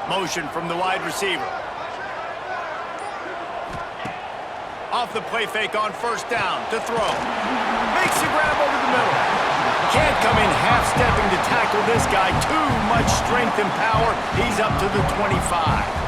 Motion from the wide receiver. Off the play fake on first down to throw. Makes the grab over the middle. Can't come in half-stepping to tackle this guy. Too much strength and power. He's up to the 25.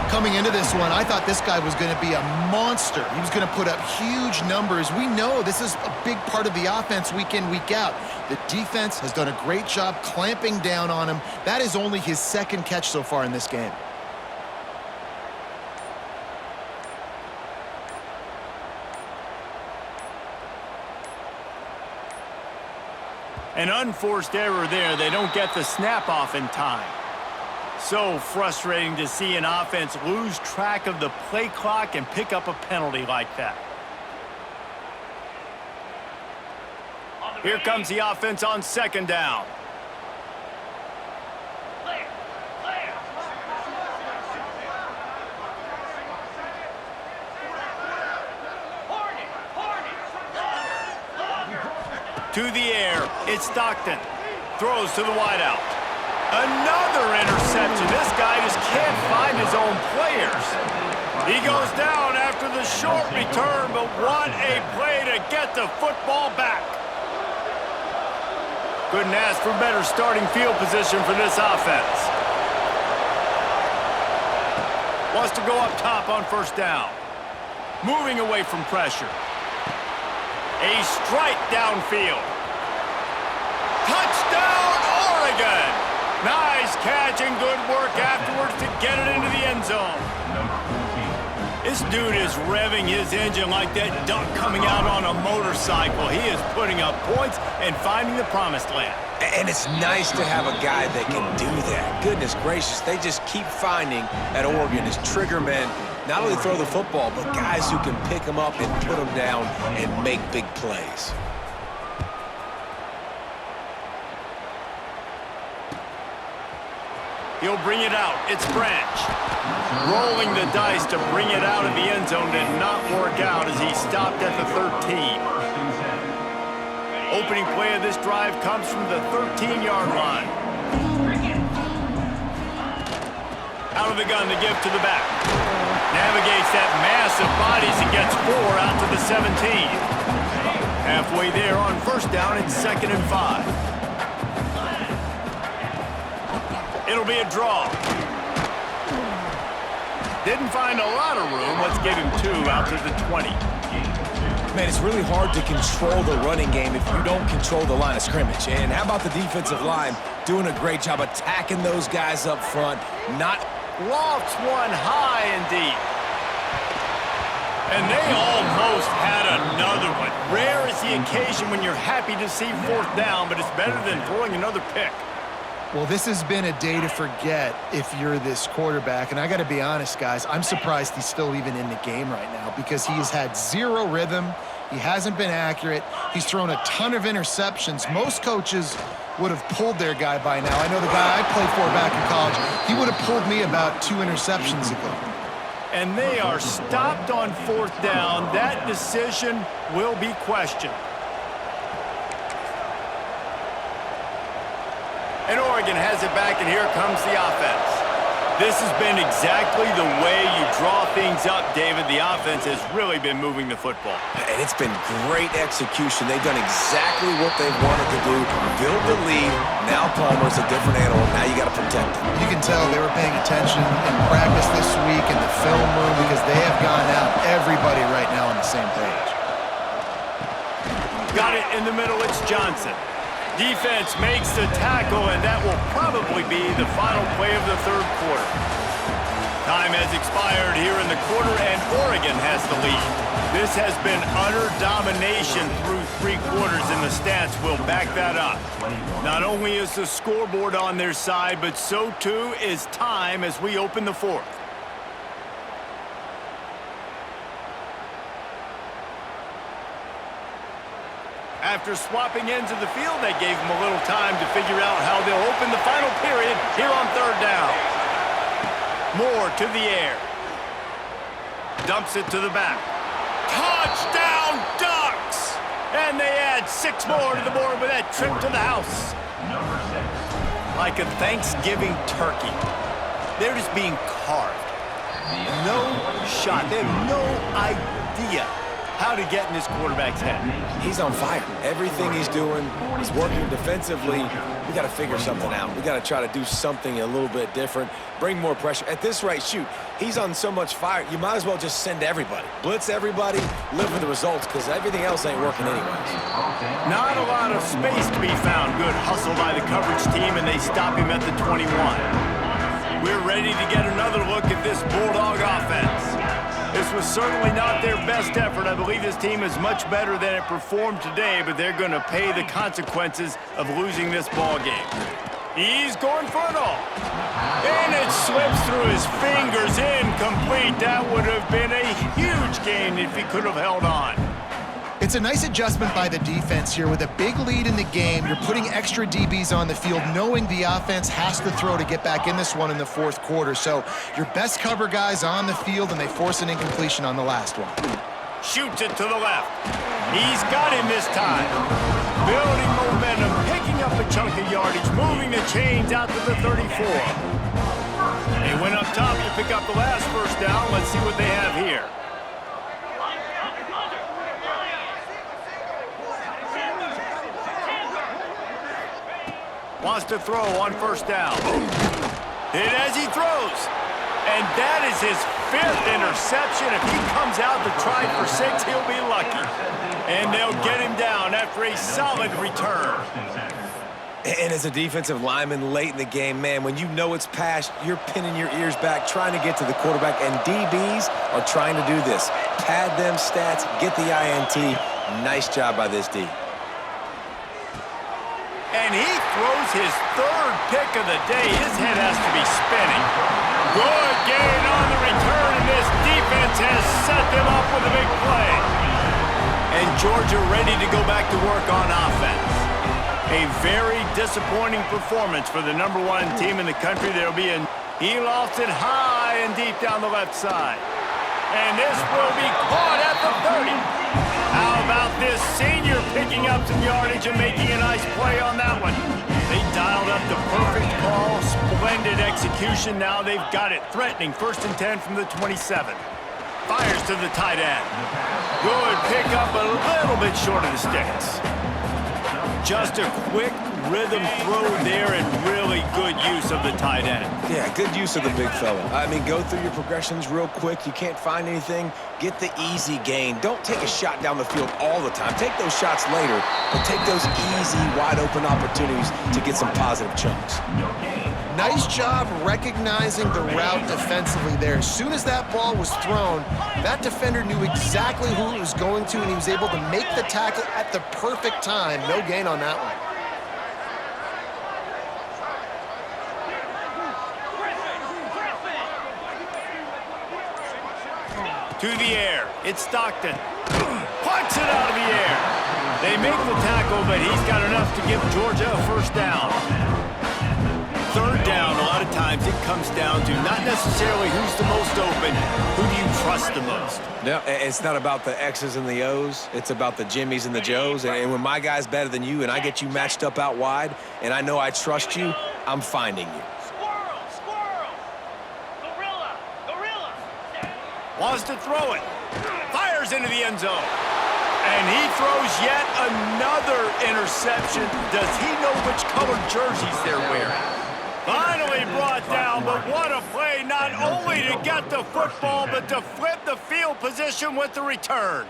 Coming into this one, I thought this guy was going to be a monster. He was going to put up huge numbers. We know this is a big part of the offense week in, week out. The defense has done a great job clamping down on him. That is only his second catch so far in this game. An unforced error there. They don't get the snap off in time. So frustrating to see an offense lose track of the play clock and pick up a penalty like that. Here comes the offense on second down. To the air, it's Stockton. Throws to the wideout. Another interception. This guy just can't find his own players. He goes down after the short return, but what a play to get the football back. Couldn't ask for better starting field position for this offense. Wants to go up top on first down. Moving away from pressure. A strike downfield. Touchdown, Oregon! Nice catch and good work afterwards to get it into the end zone. This dude is revving his engine like that duck coming out on a motorcycle. He is putting up points and finding the promised land. And it's nice to have a guy that can do that. Goodness gracious, they just keep finding at Oregon as trigger men, not only throw the football, but guys who can pick them up and put them down and make big plays. He'll bring it out. It's Branch. Rolling the dice to bring it out of the end zone did not work out as he stopped at the 13. Opening play of this drive comes from the 13-yard line. Out of the gun to give to the back. Navigates that mass of bodies and gets 4 out to the 17. Halfway there on first down, it's 2nd and 5. It'll be a draw. Didn't find a lot of room. Let's give him 2 out to the 20. Man, it's really hard to control the running game if you don't control the line of scrimmage. And how about the defensive line doing a great job attacking those guys up front, not... Lofts one high and deep. And they almost had another one. Rare is the occasion when you're happy to see 4th down, but it's better than throwing another pick. Well, this has been a day to forget if you're this quarterback. And I got to be honest, guys, I'm surprised he's still even in the game right now because he has had 0 rhythm. He hasn't been accurate. He's thrown a ton of interceptions. Most coaches would have pulled their guy by now. I know the guy I played for back in college, he would have pulled me about 2 interceptions ago. And they are stopped on 4th down. That decision will be questioned. And Oregon has it back, and here comes the offense. This has been exactly the way you draw things up, David. The offense has really been moving the football. And it's been great execution. They've done exactly what they wanted to do. Build the lead. Now Palmer's a different animal. Now you got to protect him. You can tell they were paying attention in practice this week in the film room because they have gone out everybody right now on the same page. Got it in the middle. It's Johnson. Defense makes the tackle, and that will probably be the final play of the 3rd quarter. Time has expired here in the quarter, and Oregon has the lead. This has been utter domination through 3 quarters, and the stats will back that up. Not only is the scoreboard on their side, but so too is time as we open the 4th. After swapping ends of the field, they gave them a little time to figure out how they'll open the final period here on 3rd down. Moore to the air. Dumps it to the back. Touchdown, Ducks! And they add 6 more to the board with that trip to the house. Like a Thanksgiving turkey. They're just being carved. No shot. They have no idea how to get in this quarterback's head. He's on fire. Everything he's doing, he's working defensively. We got to figure something out. We got to try to do something a little bit different, bring more pressure. At this rate, shoot, he's on so much fire, you might as well just send everybody. Blitz everybody, live with the results, because everything else ain't working anyways. Not a lot of space to be found. Good hustle by the coverage team, and they stop him at the 21. We're ready to get another look at this Bulldog offense. This was certainly not their best effort. I believe this team is much better than it performed today, but they're going to pay the consequences of losing this ball game. He's going for it all. And it slips through his fingers, incomplete. That would have been a huge gain if he could have held on. It's a nice adjustment by the defense here. With a big lead in the game, you're putting extra DBs on the field, knowing the offense has to throw to get back in this one in the fourth quarter. So your best cover guys on the field, and they force an incompletion on the last one. Shoots it to the left. He's got him this time. Building momentum, picking up a chunk of yardage, moving the chains out to the 34. They went up top to pick up the last first down. Let's see what they have here. Wants to throw on first down. Hit as he throws. And that is his 5th interception. If he comes out to try for 6, he'll be lucky. And they'll get him down after a solid return. And as a defensive lineman late in the game, man, when you know it's past, you're pinning your ears back, trying to get to the quarterback, and DBs are trying to do this. Pad them stats, get the INT. Nice job by this D. And he throws his 3rd pick of the day. His head has to be spinning. Good gain on the return, and this defense has set them up with a big play. And Georgia ready to go back to work on offense. A very disappointing performance for the #1 team in the country. There'll be he lofts it high and deep down the left side. And this will be caught at the 30. How about this senior picking up some yardage and making a nice play on that one? They dialed up the perfect call, splendid execution. Now they've got it. Threatening 1st and 10 from the 27. Fires to the tight end. Good pick up, a little bit short of the sticks. Just a quick rhythm throw there, and really good use of the tight end. Yeah, good use of the big fella. I mean, go through your progressions real quick. You can't find anything, get the easy gain. Don't take a shot down the field all the time. Take those shots later, but take those easy, wide-open opportunities to get some positive chunks. Nice job recognizing the route defensively there. As soon as that ball was thrown, that defender knew exactly who it was going to, and he was able to make the tackle at the perfect time. No gain on that one. To the air. It's Stockton. Punts it out of the air. They make the tackle, but he's got enough to give Georgia a first down. 3rd down, a lot of times it comes down to not necessarily who's the most open, who do you trust the most? No, it's not about the X's and the O's. It's about the Jimmies and the Joes. And when my guy's better than you and I get you matched up out wide and I know I trust you, I'm finding you. Wants to throw it. Fires into the end zone. And he throws yet another interception. Does he know which colored jerseys they're wearing? Finally brought down, but what a play, not only to get the football, but to flip the field position with the return.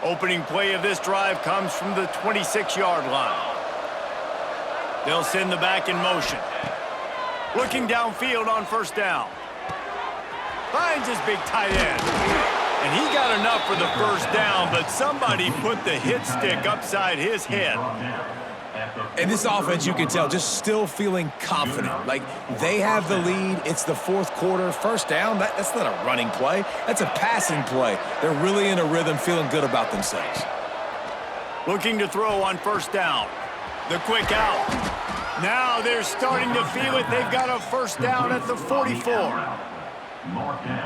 Opening play of this drive comes from the 26-yard line. They'll send the back in motion. Looking downfield on first down. Finds his big tight end. And he got enough for the first down, but somebody put the hit stick upside his head. And this offense, you can tell, just still feeling confident. Like, they have the lead. It's the 4th quarter. First down, that's not a running play. That's a passing play. They're really in a rhythm, feeling good about themselves. Looking to throw on first down. The quick out. Now they're starting to feel it. They've got a first down at the 44.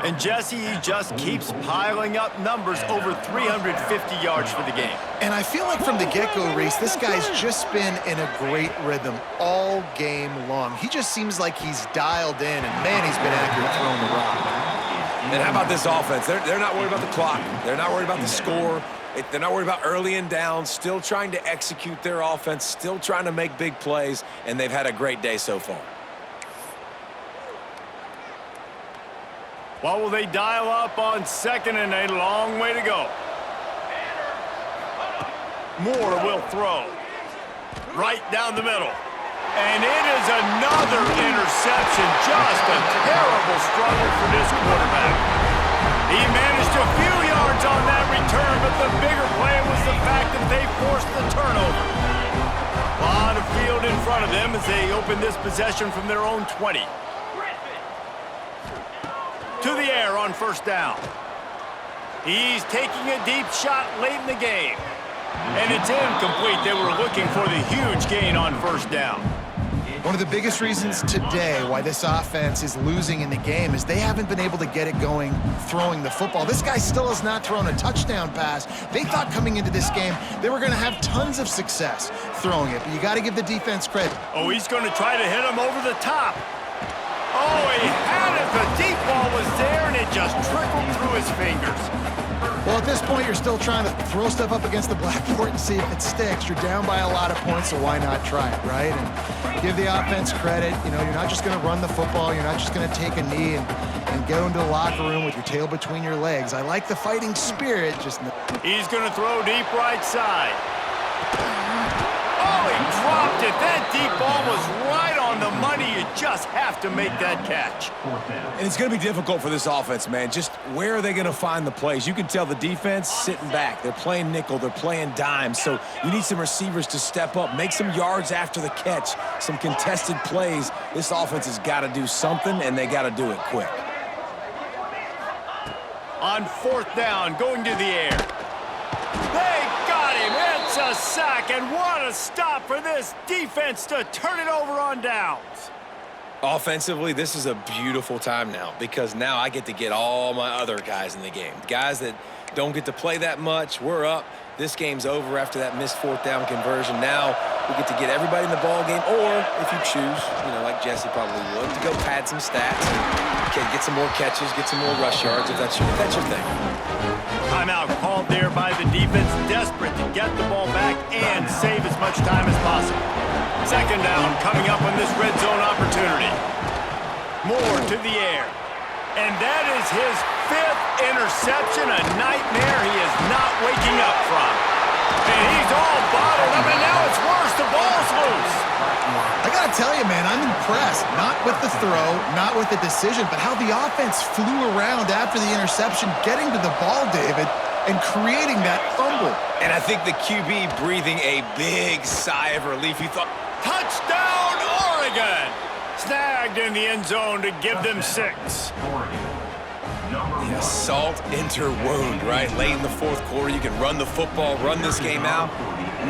And Jesse, he just keeps piling up numbers, over 350 yards for the game. And I feel like from the get-go, Reese, this guy's just been in a great rhythm all game long. He just seems like he's dialed in, and man, he's been accurate throwing the rock. And how about this offense? They're not worried about the clock. They're not worried about the score. They're not worried about early and down, still trying to execute their offense, still trying to make big plays, and they've had a great day so far. What will they dial up on second and a long way to go? Moore will throw. Right down the middle. And it is another interception. Just a terrible struggle for this quarterback. He managed a few yards on that return, but the bigger play was the fact that they forced the turnover. A lot of field in front of them as they open this possession from their own 20. To the air on first down. He's taking a deep shot late in the game. And it's incomplete. They were looking for the huge gain on first down. One of the biggest reasons today why this offense is losing in the game is they haven't been able to get it going throwing the football. This guy still has not thrown a touchdown pass. They thought coming into this game they were going to have tons of success throwing it, but you got to give the defense credit. Oh, he's going to try to hit him over the top. Oh, he had it. The deep ball was there, and it just trickled through his fingers. Well, at this point, you're still trying to throw stuff up against the blackboard and see if it sticks. You're down by a lot of points, so why not try it, right? And give the offense credit. You know, you're not just going to run the football. You're not just going to take a knee and go into the locker room with your tail between your legs. I like the fighting spirit. He's going to throw deep right side. Oh, he dropped it. That deep ball was right on the money. You just have to make that catch. And it's going to be difficult for this offense, man. Just where are they going to find the plays? You can tell the defense sitting back. They're playing nickel. They're playing dime. So you need some receivers to step up, make some yards after the catch, some contested plays. This offense has got to do something, and they got to do it quick. On fourth down, going to the air. They got him. It's a sack, and what a stop for this defense to turn it over on downs. Offensively, this is a beautiful time now because now I get to get all my other guys in the game. Guys that don't get to play that much, we're up. This game's over after that missed fourth down conversion. Now we get to get everybody in the ball game, or if you choose, you know, like Jesse probably would, to go pad some stats and get some more catches, get some more rush yards if that's your thing. Timeout called there by the defense, desperate to get the ball back and save as much time as possible. Second down coming up on this red zone opportunity. Moore to the air. And that is his fifth interception, a nightmare he is not waking up from. And he's all bottled up, and now it's worse. The ball's loose. I got to tell you, man, I'm impressed. Not with the throw, not with the decision, but how the offense flew around after the interception, getting to the ball, David, and creating that fumble. And I think the QB breathing a big sigh of relief. He thought, touchdown, Oregon! Snagged in the end zone to give them 6. The assault interwound, right? Late in the fourth quarter, you can run the football, run this game out.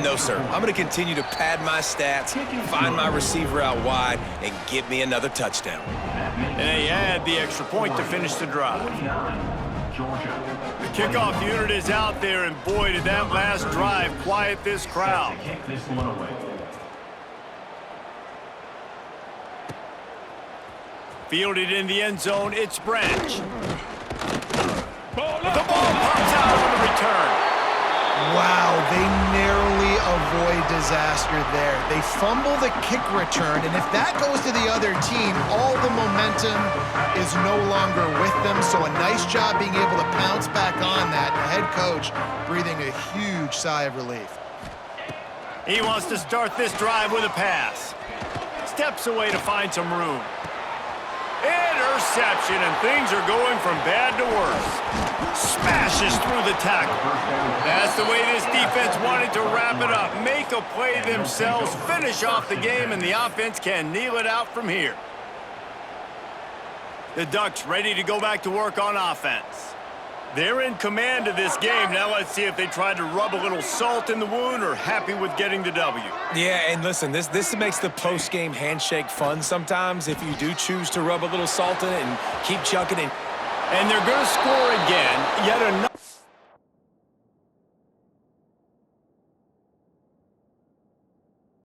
No, sir. I'm going to continue to pad my stats, find my receiver out wide, and get me another touchdown. And they add the extra point to finish the drive. The kickoff unit is out there, and boy, did that last drive quiet this crowd. Fielded in the end zone, it's Branch. The ball pops out on the return. Wow, they narrowly avoid disaster there. They fumble the kick return, and if that goes to the other team, all the momentum is no longer with them. So a nice job being able to pounce back on that. The head coach breathing a huge sigh of relief. He wants to start this drive with a pass. Steps away to find some room. Interception, and things are going from bad to worse. Smashes through the tackle. That's the way this defense wanted to wrap it up. Make a play themselves, finish off the game, and the offense can kneel it out from here. The Ducks ready to go back to work on offense. They're in command of this game. Now let's see if they try to rub a little salt in the wound or happy with getting the W. Yeah, and listen, this makes the post-game handshake fun sometimes if you do choose to rub a little salt in it and keep chucking it. And they're going to score again. Yet another.